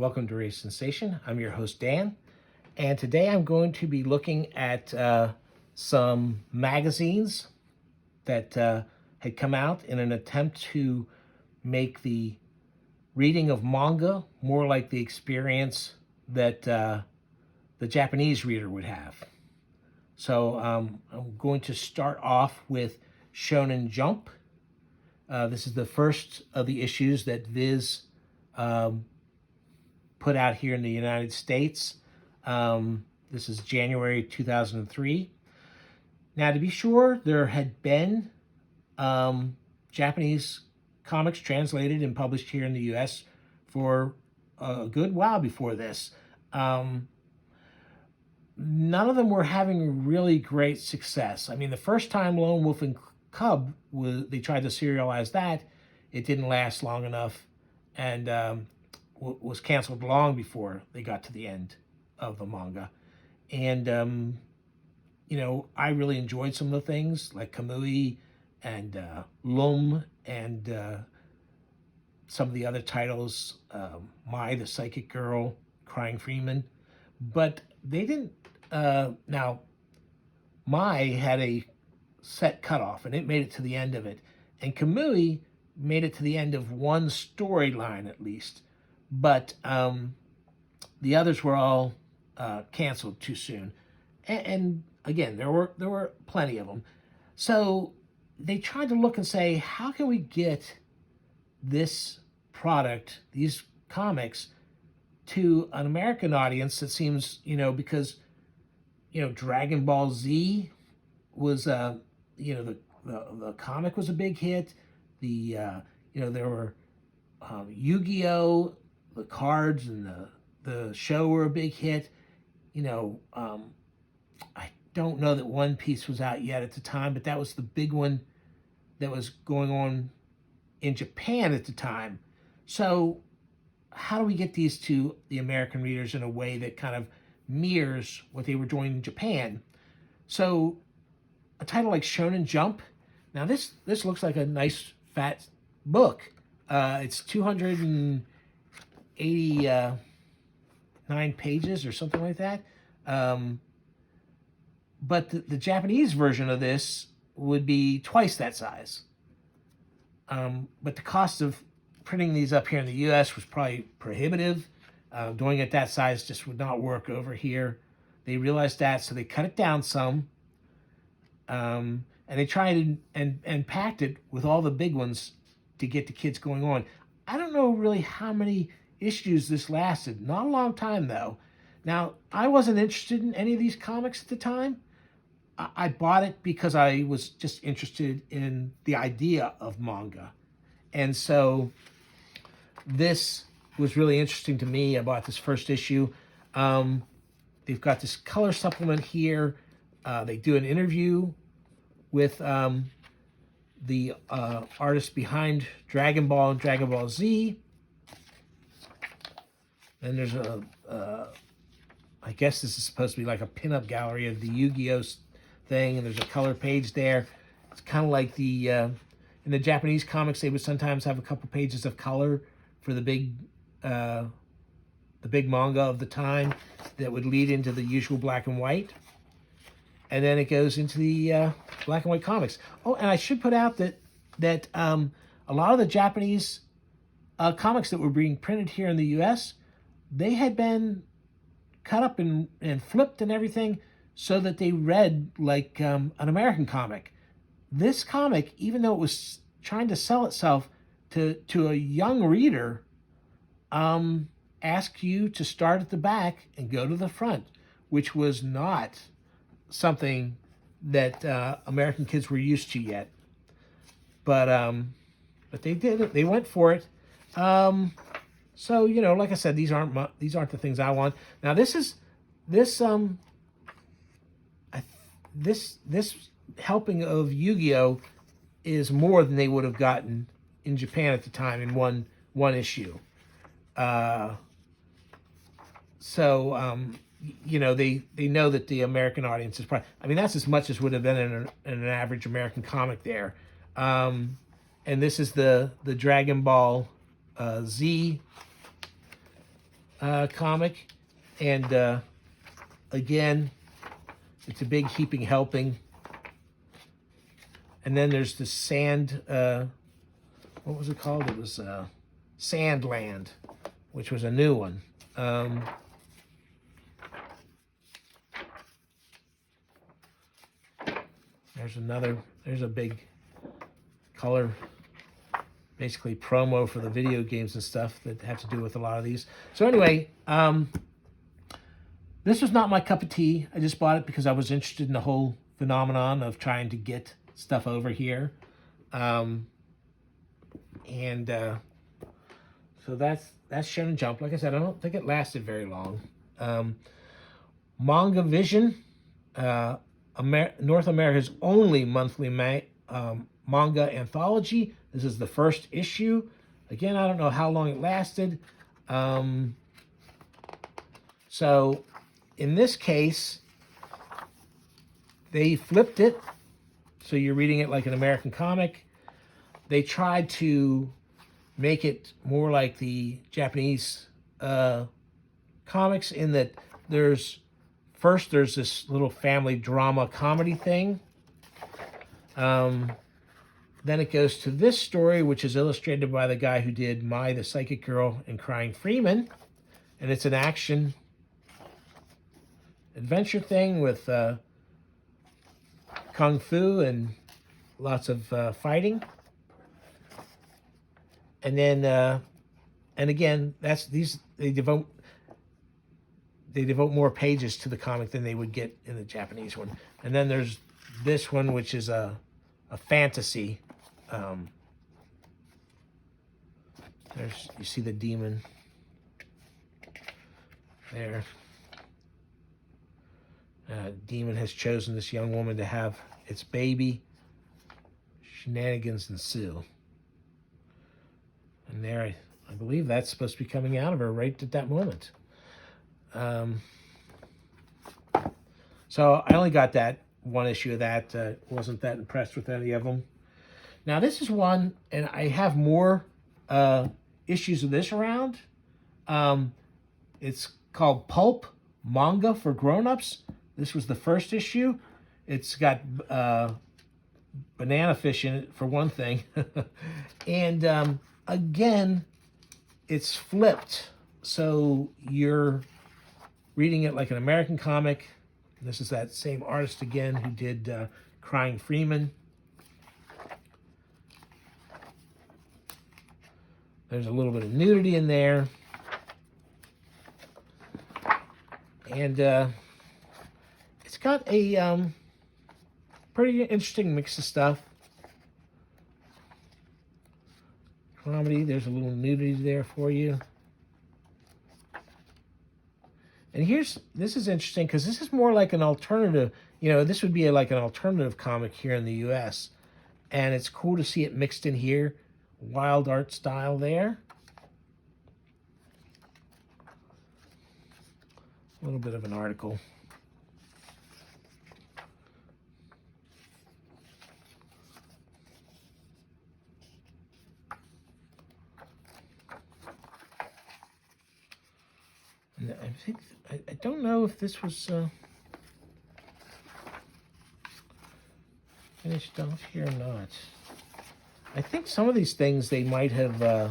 Welcome to Race Sensation. I'm your host, Dan, and today I'm going to be looking at some magazines that had come out in an attempt to make the reading of manga more like the experience that the Japanese reader would have. So I'm going to start off with Shonen Jump. This is the first of the issues that Viz put out here in the United States. This is January 2003. Now, to be sure, there had been Japanese comics translated and published here in the U.S. for a good while before this. None of them were having really great success. I mean, the first time Lone Wolf and Cub, they tried to serialize that. It didn't last long enough and was canceled long before they got to the end of the manga. And, I really enjoyed some of the things like Kamui and Lum and some of the other titles, Mai, the Psychic Girl, Crying Freeman. But they didn't, now, Mai had a set cutoff and it made it to the end of it. And Kamui made it to the end of one storyline at least. But the others were all canceled too soon. And again, there were plenty of them. So they tried to look and say, how can we get this product, these comics, to an American audience that seems, because, Dragon Ball Z was, the comic was a big hit. There were Yu-Gi-Oh, the cards and the show were a big hit. I don't know that One Piece was out yet at the time, but that was the big one that was going on in Japan at the time. So how do we get these to the American readers in a way that kind of mirrors what they were doing in Japan? So a title like Shonen Jump. Now this looks like a nice fat book. It's 289 pages or something like that. But the Japanese version of this would be twice that size. But the cost of printing these up here in the U.S. was probably prohibitive. Doing it that size just would not work over here. They realized that, so they cut it down some. And they tried and packed it with all the big ones to get the kids going on. I don't know really how many issues this lasted. Not a long time, though. Now, I wasn't interested in any of these comics at the time. I bought it because I was just interested in the idea of manga. And so this was really interesting to me. I bought this first issue. They've got this color supplement here. They do an interview with the artist behind Dragon Ball and Dragon Ball Z. And there's I guess this is supposed to be like a pinup gallery of the Yu-Gi-Oh thing, and there's a color page there. It's kind of like the in the Japanese comics, they would sometimes have a couple pages of color for the big manga of the time that would lead into the usual black and white. And then it goes into the black and white comics. Oh, and I should put out that a lot of the Japanese comics that were being printed here in the U.S., they had been cut up and flipped and everything so that they read like an American comic. This comic, even though it was trying to sell itself to a young reader, asked you to start at the back and go to the front, which was not something that American kids were used to yet. But they did it. They went for it. So like I said, these aren't the things I want. Now this helping of Yu-Gi-Oh is more than they would have gotten in Japan at the time in one issue. They know that the American audience is probably, that's as much as would have been in an average American comic there. And this is the Dragon Ball Z comic. And again, it's a big heaping helping. And then there's the sand, what was it called? It was Sandland, which was a new one. There's a big color, basically promo for the video games and stuff that have to do with a lot of these. So anyway, this was not my cup of tea. I just bought it because I was interested in the whole phenomenon of trying to get stuff over here. So that's Shonen Jump. Like I said, I don't think it lasted very long. Manga Vision, North America's only monthly manga anthology. This is the first issue. Again, I don't know how long it lasted. So in this case, they flipped it. So you're reading it like an American comic. They tried to make it more like the Japanese comics in that there's this little family drama comedy thing. Then it goes to this story, which is illustrated by the guy who did Mai the Psychic Girl and Crying Freeman. And it's an action adventure thing with kung fu and lots of fighting. And then, and again, they devote more pages to the comic than they would get in the Japanese one. And then there's this one, which is a fantasy. You see the demon there. Demon has chosen this young woman to have its baby. Shenanigans ensue. And there, I believe that's supposed to be coming out of her right at that moment. So I only got that one issue of that. Wasn't that impressed with any of them. Now this is one, and I have more issues of this around. It's called Pulp Manga for Grown-Ups. This was the first issue. It's got banana fish in it, for one thing. And again, it's flipped. So you're reading it like an American comic. This is that same artist again who did Crying Freeman. There's a little bit of nudity in there. And it's got a pretty interesting mix of stuff. Comedy, there's a little nudity there for you. And this is interesting because this is more like an alternative, this would be like an alternative comic here in the US. And it's cool to see it mixed in here. Wild art style there. A little bit of an article. And I don't know if this was finished off here or not. I think some of these things they might have yeah.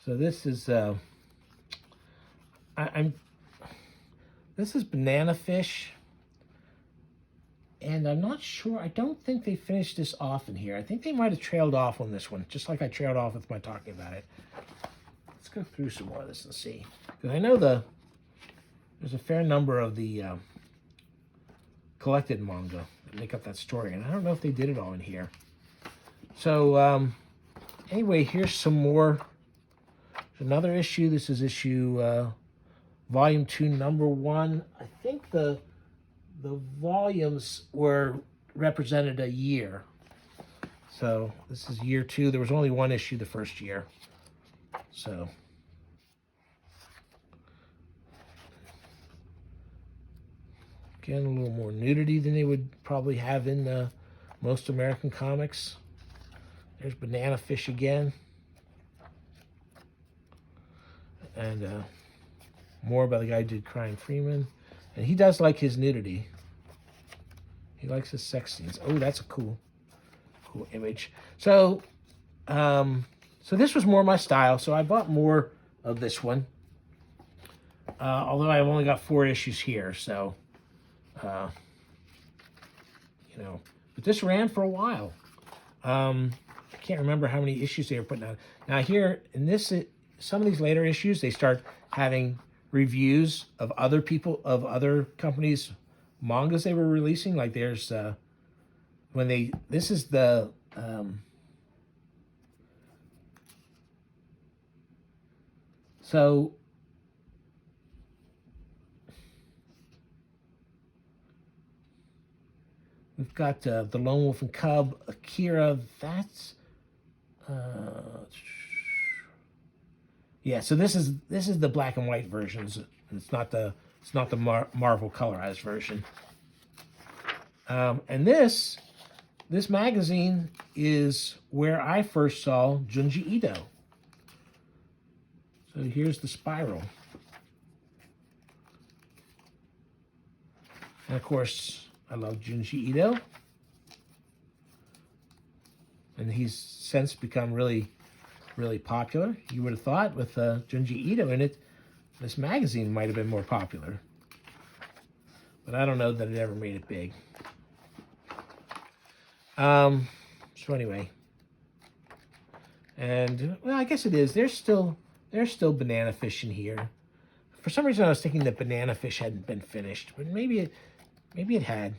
So this is this is Banana Fish. And I'm not sure, I don't think they finished this off in here. I think they might have trailed off on this one, just like I trailed off with my talking about it. Let's go through some more of this and see. Because I know there's a fair number of the collected manga that make up that story. And I don't know if they did it all in here. So, anyway, here's some more. There's another issue. This is issue volume 2, number 1. I think the volumes represented a year. So this is year 2. There was only one issue the first year. So Again, a little more nudity than they would probably have in most American comics. There's Banana Fish again. And more about the guy who did Crying Freeman. And he does like his nudity. He likes his sex scenes. Oh, that's a cool image. So this was more my style. So I bought more of this one. Although I've only got 4 issues here, so but this ran for a while. I can't remember how many issues they were putting out. Now here in this, some of these later issues, they start having reviews of other companies' mangas they were releasing. Like there's this is the so we've got the Lone Wolf and Cub, Akira. That's yeah. So this is the black and white versions. It's not the Marvel colorized version. And this magazine is where I first saw Junji Ito. So here's the spiral. And of course, I love Junji Ito. And he's since become really, really popular. You would have thought with Junji Ito in it, this magazine might have been more popular. But I don't know that it ever made it big. So anyway. And, well, I guess it is. There's still Banana Fish in here. For some reason, I was thinking that Banana Fish hadn't been finished. But maybe it had.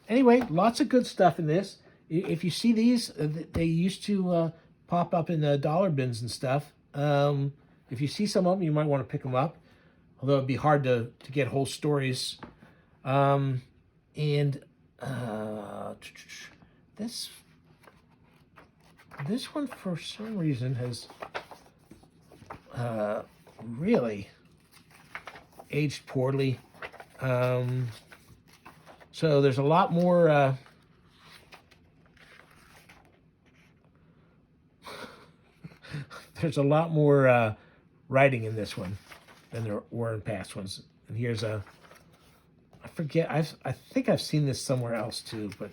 Anyway, lots of good stuff in this. If you see these, they used to pop up in the dollar bins and stuff. If you see some of them, you might want to pick them up. Although it'd be hard to get whole stories. This one, for some reason, has really aged poorly. So there's a lot more... there's a lot more writing in this one than there were in past ones. And here's I forget, I think I've seen this somewhere else too, but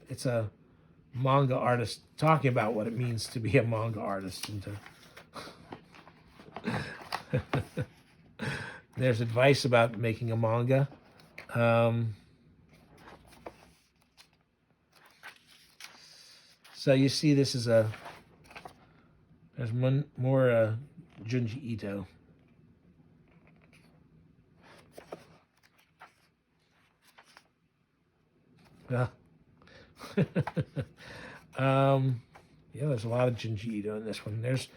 it's a manga artist talking about what it means to be a manga artist, and there's advice about making a manga. So you see, this is there's more Junji Ito. Yeah. Yeah, there's a lot of Junji Ito in this one. There's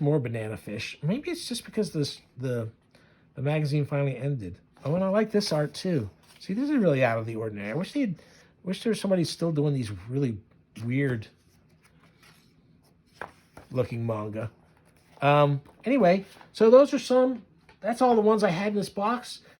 more Banana Fish. Maybe it's just because the magazine finally ended. Oh, and I like this art too. See, this is really out of the ordinary. I wish there was somebody still doing these really weird looking manga. Anyway, so that's all the ones I had in this box.